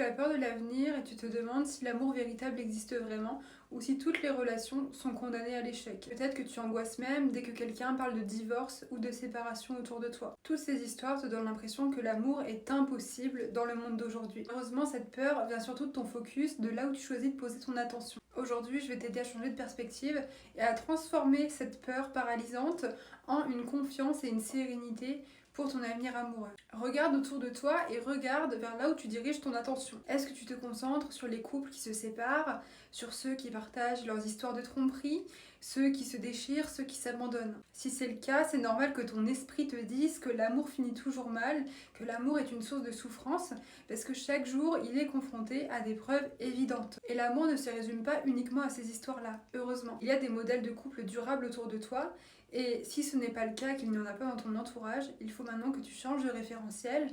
tu as peur de l'avenir et tu te demandes si l'amour véritable existe vraiment ou si toutes les relations sont condamnées à l'échec. Peut-être que tu angoisses même dès que quelqu'un parle de divorce ou de séparation autour de toi. Toutes ces histoires te donnent l'impression que l'amour est impossible dans le monde d'aujourd'hui. Heureusement, cette peur vient surtout de ton focus, de là où tu choisis de poser ton attention. Aujourd'hui, je vais t'aider à changer de perspective et à transformer cette peur paralysante en une confiance et une sérénité pour ton avenir amoureux. Regarde autour de toi et regarde vers là où tu diriges ton attention. Est-ce que tu te concentres sur les couples qui se séparent, sur ceux qui partagent leurs histoires de tromperie, ceux qui se déchirent, ceux qui s'abandonnent? Si c'est le cas, c'est normal que ton esprit te dise que l'amour finit toujours mal, que l'amour est une source de souffrance, parce que chaque jour, il est confronté à des preuves évidentes. Et l'amour ne se résume pas uniquement à ces histoires-là, heureusement. Il y a des modèles de couples durables autour de toi, et si ce n'est pas le cas, qu'il n'y en a pas dans ton entourage, il faut maintenant que tu changes de référentiel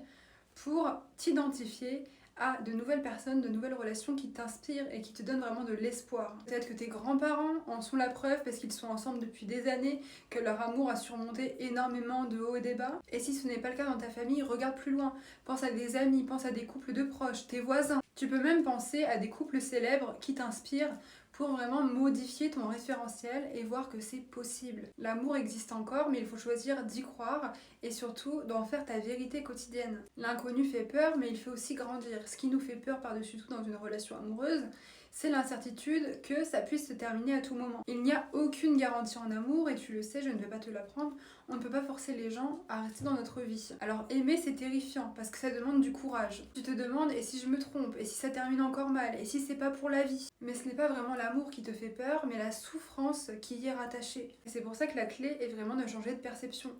pour t'identifier à de nouvelles personnes, de nouvelles relations qui t'inspirent et qui te donnent vraiment de l'espoir. Peut-être que tes grands-parents en sont la preuve parce qu'ils sont ensemble depuis des années, que leur amour a surmonté énormément de hauts et des bas. Et si ce n'est pas le cas dans ta famille, regarde plus loin. Pense à des amis, pense à des couples de proches, tes voisins. Tu peux même penser à des couples célèbres qui t'inspirent pour vraiment modifier ton référentiel et voir que c'est possible. L'amour existe encore, mais il faut choisir d'y croire et surtout d'en faire ta vérité quotidienne. L'inconnu fait peur, mais il fait aussi grandir. Ce qui nous fait peur par-dessus tout dans une relation amoureuse, c'est l'incertitude que ça puisse se terminer à tout moment. Il n'y a aucune garantie en amour, et tu le sais, je ne vais pas te l'apprendre, on ne peut pas forcer les gens à rester dans notre vie. Alors aimer, c'est terrifiant, parce que ça demande du courage. Tu te demandes, et si je me trompe, et si ça termine encore mal, et si c'est pas pour la vie? Mais ce n'est pas vraiment l'amour qui te fait peur, mais la souffrance qui y est rattachée. Et c'est pour ça que la clé est vraiment de changer de perception.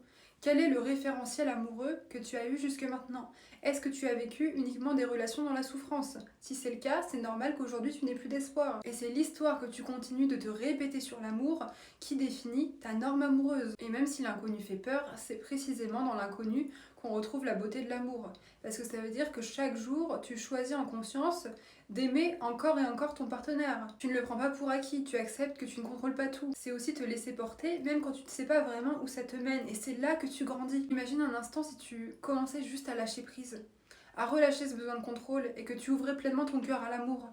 Quel est le référentiel amoureux que tu as eu jusque maintenant? Est-ce que tu as vécu uniquement des relations dans la souffrance? Si c'est le cas, c'est normal qu'aujourd'hui tu n'aies plus d'espoir. Et c'est l'histoire que tu continues de te répéter sur l'amour qui définit ta norme amoureuse. Et même si l'inconnu fait peur, c'est précisément dans l'inconnu qu'on retrouve la beauté de l'amour. Parce que ça veut dire que chaque jour, tu choisis en conscience d'aimer encore et encore ton partenaire. Tu ne le prends pas pour acquis, tu acceptes que tu ne contrôles pas tout. C'est aussi te laisser porter, même quand tu ne sais pas vraiment où ça te mène. Et c'est là que tu grandis. Imagine un instant si tu commençais juste à lâcher prise, à relâcher ce besoin de contrôle et que tu ouvrais pleinement ton cœur à l'amour.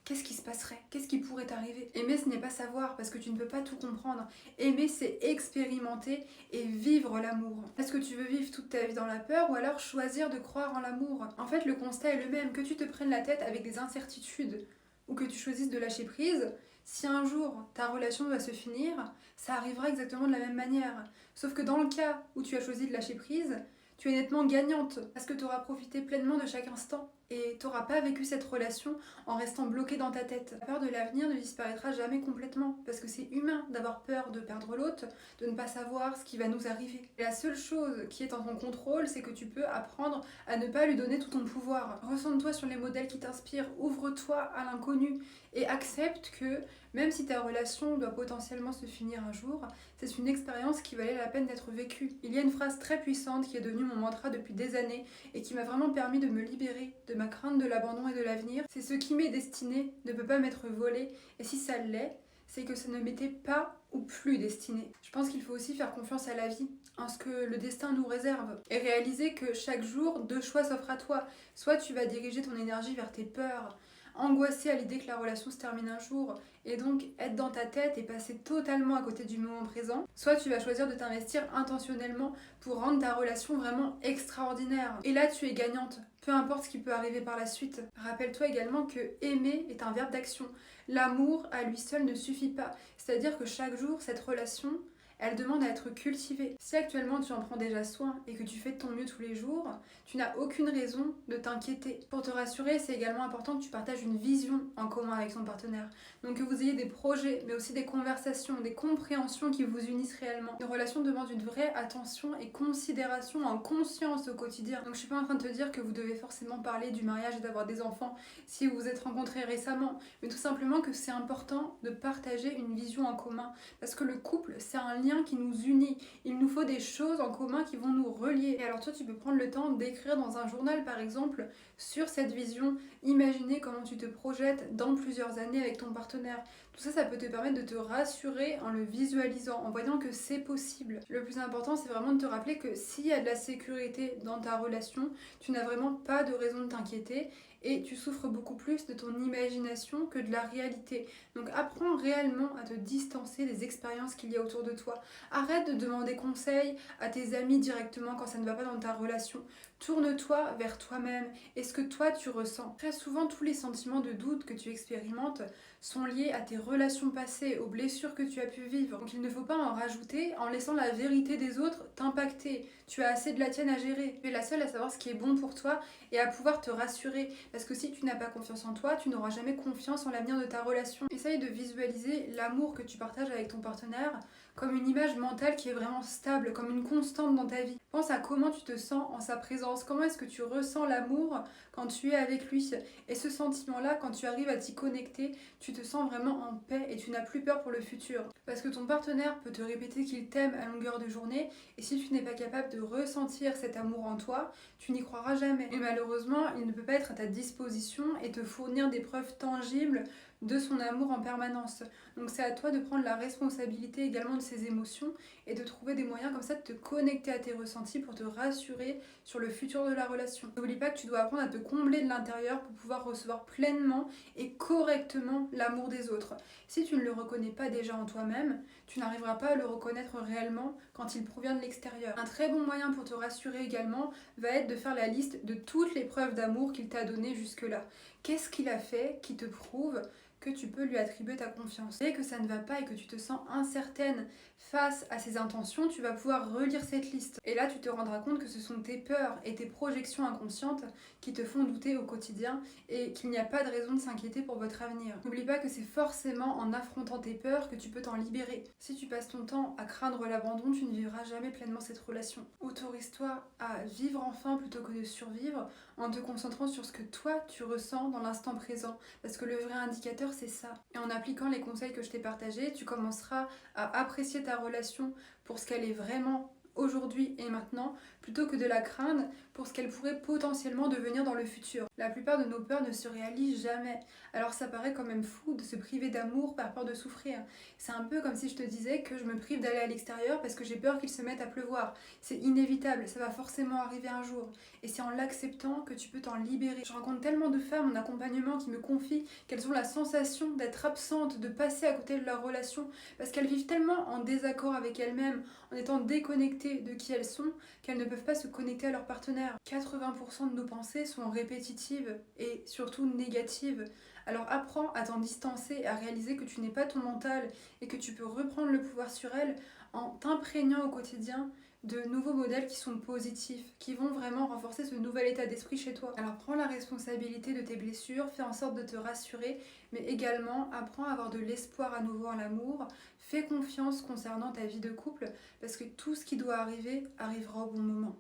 Qu'est-ce qui se passerait? Qu'est-ce qui pourrait t'arriver? Aimer, ce n'est pas savoir, parce que tu ne peux pas tout comprendre. Aimer, c'est expérimenter et vivre l'amour. Est-ce que tu veux vivre toute ta vie dans la peur ou alors choisir de croire en l'amour? En fait, le constat est le même. Que tu te prennes la tête avec des incertitudes ou que tu choisisses de lâcher prise, si un jour ta relation doit se finir, ça arrivera exactement de la même manière. Sauf que dans le cas où tu as choisi de lâcher prise, tu es nettement gagnante parce que tu auras profité pleinement de chaque instant et tu n'auras pas vécu cette relation en restant bloqué dans ta tête. La peur de l'avenir ne disparaîtra jamais complètement parce que c'est humain d'avoir peur de perdre l'autre, de ne pas savoir ce qui va nous arriver. Et la seule chose qui est en ton contrôle, c'est que tu peux apprendre à ne pas lui donner tout ton pouvoir. Ressens-toi sur les modèles qui t'inspirent, ouvre-toi à l'inconnu et accepte que même si ta relation doit potentiellement se finir un jour, c'est une expérience qui valait la peine d'être vécue. Il y a une phrase très puissante qui est devenue mon mantra depuis des années et qui m'a vraiment permis de me libérer de ma crainte de l'abandon et de l'avenir. C'est ce qui m'est destiné ne peut pas m'être volé, et si ça l'est, c'est que ça ne m'était pas ou plus destiné. Je pense qu'il faut aussi faire confiance à la vie, en ce que le destin nous réserve, et réaliser que chaque jour, deux choix s'offrent à toi. Soit tu vas diriger ton énergie vers tes peurs, angoissé à l'idée que la relation se termine un jour et donc être dans ta tête et passer totalement à côté du moment présent, soit tu vas choisir de t'investir intentionnellement pour rendre ta relation vraiment extraordinaire. Et là tu es gagnante, peu importe ce qui peut arriver par la suite. Rappelle-toi également que aimer est un verbe d'action. L'amour à lui seul ne suffit pas, c'est-à-dire que chaque jour cette relation elle demande à être cultivée. Si actuellement tu en prends déjà soin et que tu fais de ton mieux tous les jours, tu n'as aucune raison de t'inquiéter. Pour te rassurer, c'est également important que tu partages une vision en commun avec ton partenaire. Donc que vous ayez des projets, mais aussi des conversations, des compréhensions qui vous unissent réellement. Une relation demande une vraie attention et considération en conscience au quotidien. Donc je suis pas en train de te dire que vous devez forcément parler du mariage et d'avoir des enfants si vous vous êtes rencontrés récemment, mais tout simplement que c'est important de partager une vision en commun. Parce que le couple, c'est un lien qui nous unit. Il nous faut des choses en commun qui vont nous relier. Et alors toi, tu peux prendre le temps d'écrire dans un journal, par exemple, sur cette vision. Imaginer comment tu te projettes dans plusieurs années avec ton partenaire. Tout ça, ça peut te permettre de te rassurer en le visualisant, en voyant que c'est possible. Le plus important, c'est vraiment de te rappeler que s'il y a de la sécurité dans ta relation, tu n'as vraiment pas de raison de t'inquiéter et tu souffres beaucoup plus de ton imagination que de la réalité. Donc apprends réellement à te distancer des expériences qu'il y a autour de toi. Arrête de demander conseil à tes amis directement quand ça ne va pas dans ta relation. Tourne-toi vers toi-même et ce que toi tu ressens. Très souvent, tous les sentiments de doute que tu expérimentes sont liés à tes relations passées, aux blessures que tu as pu vivre. Donc il ne faut pas en rajouter en laissant la vérité des autres t'impacter. Tu as assez de la tienne à gérer. Tu es la seule à savoir ce qui est bon pour toi et à pouvoir te rassurer. Parce que si tu n'as pas confiance en toi, tu n'auras jamais confiance en l'avenir de ta relation. Essaye de visualiser l'amour que tu partages avec ton partenaire comme une image mentale qui est vraiment stable, comme une constante dans ta vie. Pense à comment tu te sens en sa présence, comment est-ce que tu ressens l'amour quand tu es avec lui. Et ce sentiment-là, quand tu arrives à t'y connecter, tu te sens vraiment en paix et tu n'as plus peur pour le futur. Parce que ton partenaire peut te répéter qu'il t'aime à longueur de journée, et si tu n'es pas capable de ressentir cet amour en toi, tu n'y croiras jamais. Et malheureusement, il ne peut pas être à ta disposition et te fournir des preuves tangibles de son amour en permanence. Donc c'est à toi de prendre la responsabilité également de ses émotions et de trouver des moyens comme ça de te connecter à tes ressentis pour te rassurer sur le futur de la relation. N'oublie pas que tu dois apprendre à te combler de l'intérieur pour pouvoir recevoir pleinement et correctement l'amour des autres. Si tu ne le reconnais pas déjà en toi-même, tu n'arriveras pas à le reconnaître réellement quand il provient de l'extérieur. Un très bon moyen pour te rassurer également va être de faire la liste de toutes les preuves d'amour qu'il t'a données jusque-là. Qu'est-ce qu'il a fait qui te prouve que tu peux lui attribuer ta confiance. Dès que ça ne va pas et que tu te sens incertaine face à ses intentions, tu vas pouvoir relire cette liste. Et là, tu te rendras compte que ce sont tes peurs et tes projections inconscientes qui te font douter au quotidien et qu'il n'y a pas de raison de s'inquiéter pour votre avenir. N'oublie pas que c'est forcément en affrontant tes peurs que tu peux t'en libérer. Si tu passes ton temps à craindre l'abandon, tu ne vivras jamais pleinement cette relation. Autorise-toi à vivre enfin plutôt que de survivre en te concentrant sur ce que toi tu ressens dans l'instant présent. Parce que le vrai indicateur, c'est ça. Et en appliquant les conseils que je t'ai partagés, tu commenceras à apprécier ta relation pour ce qu'elle est vraiment aujourd'hui et maintenant, plutôt que de la craindre pour ce qu'elle pourrait potentiellement devenir dans le futur. La plupart de nos peurs ne se réalisent jamais. Alors ça paraît quand même fou de se priver d'amour par peur de souffrir. C'est un peu comme si je te disais que je me prive d'aller à l'extérieur parce que j'ai peur qu'il se mette à pleuvoir. C'est inévitable, ça va forcément arriver un jour. Et c'est en l'acceptant que tu peux t'en libérer. Je rencontre tellement de femmes en accompagnement qui me confient qu'elles ont la sensation d'être absentes, de passer à côté de leur relation, parce qu'elles vivent tellement en désaccord avec elles-mêmes, en étant déconnectées de qui elles sont, qu'elles ne peuvent pas se connecter à leur partenaire. 80% de nos pensées sont répétitives et surtout négatives. Alors apprends à t'en distancer, à réaliser que tu n'es pas ton mental et que tu peux reprendre le pouvoir sur elle en t'imprégnant au quotidien de nouveaux modèles qui sont positifs, qui vont vraiment renforcer ce nouvel état d'esprit chez toi. Alors prends la responsabilité de tes blessures, fais en sorte de te rassurer, mais également apprends à avoir de l'espoir à nouveau en l'amour, fais confiance concernant ta vie de couple, parce que tout ce qui doit arriver arrivera au bon moment.